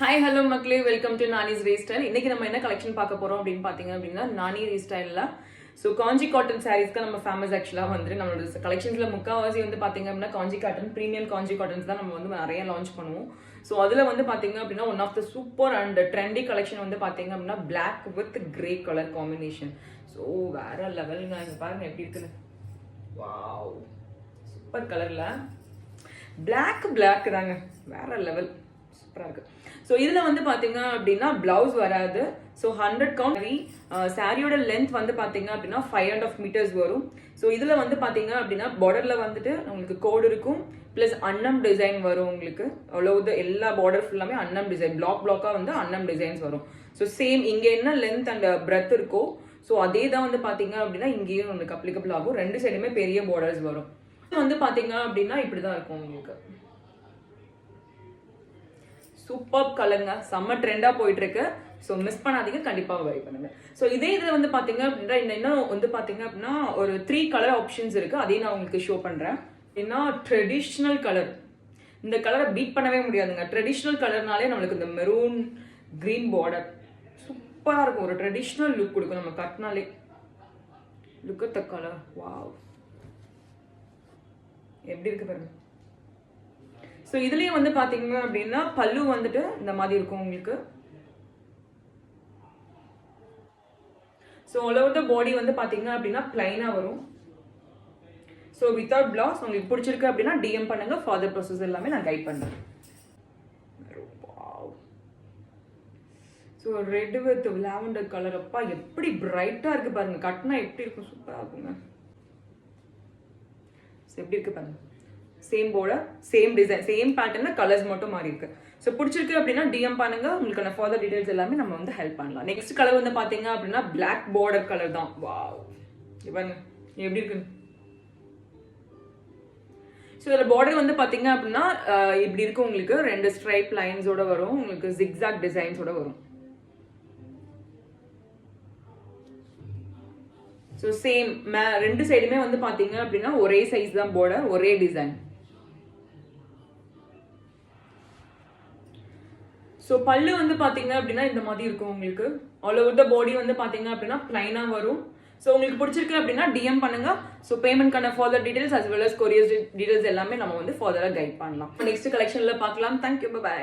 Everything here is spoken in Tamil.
ஹாய் ஹலோ மக்களே, வெல்கம் டு நானிஸ் ரீஸ்டைல். இன்னைக்கு நம்ம என்ன கலெக்ஷன் பார்க்க போறோம் அப்படின்னு பாத்தீங்க அப்படின்னா நானி ரீஸ்டைல்ல காஞ்சி காட்டன் சாரீஸ்க்கு நம்ம ஃபேமஸ். ஆக்சுவலாக வந்து நம்மளோட கலெக்ஷன்ஸ்ல முக்கால்வாசி வந்து பாத்தீங்க அப்படின்னா காஞ்சி காட்டன், ப்ரீமியம் காஞ்சி காட்டன்ஸ் தான் நம்ம வந்து நிறைய லான்ச் பண்ணுவோம். ஸோ அதுல வந்து பாத்தீங்க அப்படின்னா one of the super and trendy collection வந்து பாத்தீங்க அப்படின்னா black with grey colour combination. So வேற லெவலுங்க. இங்க பாருங்க எப்படி இருக்குது. வாவ், சூப்பர் கலர்ல பிளாக் தாங்க, வேற லெவல், சூப்பராக இருக்கு. ஸோ இதில் வந்து பார்த்தீங்க அப்படின்னா பிளவுஸ் வராது. ஸோ 100 கவுண்ட் சாரியோட லென்த் வந்து பார்த்தீங்க அப்படின்னா 5.5 meters வரும். ஸோ இதில் வந்து பார்த்தீங்க அப்படின்னா பார்டரில் வந்துட்டு உங்களுக்கு கோடு இருக்கும், ப்ளஸ் அன்னம் டிசைன் வரும். உங்களுக்கு அவ்வளோ எல்லா பார்டர் ஃபுல்லாமே அன்னம் டிசைன், பிளாக்காக வந்து அன்னம் டிசைன்ஸ் வரும். ஸோ சேம் இங்கே என்ன லென்த் அண்ட் பிரெத் இருக்கோ ஸோ அதே தான் வந்து பார்த்தீங்க அப்படின்னா இங்கேயும் உங்களுக்கு அப்ளிகபிள் ஆகும். ரெண்டு சைடுமே பெரிய பார்டர்ஸ் வரும். வந்து பார்த்தீங்க அப்படின்னா இப்படி தான் இருக்கும் உங்களுக்கு. சூப்பர் கலருங்க, செம்ம ட்ரெண்டாக போயிட்டு இருக்கு. ஸோ மிஸ் பண்ணாதீங்க, கண்டிப்பாக வரி பண்ணுங்க. ஸோ இதே இதில் வந்து பார்த்தீங்க அப்படின்னா இன்னும் வந்து பார்த்தீங்க அப்படின்னா ஒரு 3 கலர் ஆப்ஷன்ஸ் இருக்கு. அதையும் நான் உங்களுக்கு ஷோ பண்ணுறேன். ஏன்னா ட்ரெடிஷ்னல் கலர், இந்த கலரை பீட் பண்ணவே முடியாதுங்க. ட்ரெடிஷ்னல் கலர்னாலே நம்மளுக்கு இந்த மெரூன் கிரீன் பார்டர் சூப்பராக இருக்கும். ஒரு ட்ரெடிஷ்னல் லுக் கொடுக்கும் நம்ம கட்டினாலே. Look at the colour, wow, எப்படி இருக்கு பாருங்க. ஸோ இதுலேயும் வந்து பார்த்தீங்க அப்படின்னா பல்லு வந்துட்டு இந்த மாதிரி இருக்கும் உங்களுக்கு. ஸோ ஆல் ஓவர் த பாடி வந்து பார்த்தீங்க அப்படின்னா பிளைனாக வரும். So without blouse. உங்களுக்கு பிடிச்சிருக்கு அப்படின்னா டிஎம் பண்ணுங்க, ஃபாதர் ப்ராசஸ் எல்லாமே நான் கைட் பண்ணுறேன். So red with lavender colour, அப்பா எப்படி பிரைட்டாக இருக்கு பாருங்க. கட்டினா எப்படி இருக்கும், சூப்பராக இருக்குங்க. ஸோ எப்படி இருக்கு பாருங்க. Same border, same design, same பேட்டர்ல கலர்ஸ் மட்டும் மாறி இருக்கு. ஸோ பிடிச்சிருக்கு அப்படின்னா டிஎம் பண்ணுங்க, உங்களுக்கான ஃபர்தர் டீடைல்ஸ் எல்லாமே நம்ம வந்து ஹெல்ப் பண்ணலாம். நெக்ஸ்ட் கலர் வந்து பாத்தீங்க அப்படின்னா பிளாக் பார்டர் கலர் தான். வாவ், பாருங்க எப்படி இருக்கு. ஸோ இதில் பார்டர் வந்து பாத்தீங்க அப்படின்னா இப்படி இருக்கும் உங்களுக்கு. 2 ஸ்ட்ரைப் லைன்ஸோட வரும் உங்களுக்கு, ஜிக்ஸாக் டிசைன்ஸோட வரும். ஸோ சேம் ரெண்டு சைடுமே வந்து பாத்தீங்க அப்படின்னா ஒரே சைஸ் தான் பார்டர், ஒரே டிசைன். ஸோ பல்லு வந்து பார்த்தீங்க அப்படின்னா இந்த மாதிரி இருக்கும் உங்களுக்கு. ஆல் ஓவர் த பாடி வந்து பார்த்தீங்க அப்படின்னா பிளைனாக வரும். ஸோ உங்களுக்கு பிடிச்சிருக்கு அப்படின்னா டிஎம் பண்ணுங்க. ஸோ பேமெண்ட்கான further details as well as courier details எல்லாமே நம்ம வந்து ஃபர்தராக கைட் பண்ணலாம். நெக்ஸ்ட் கலெக்ஷனில் பார்க்கலாம். Thank you, by.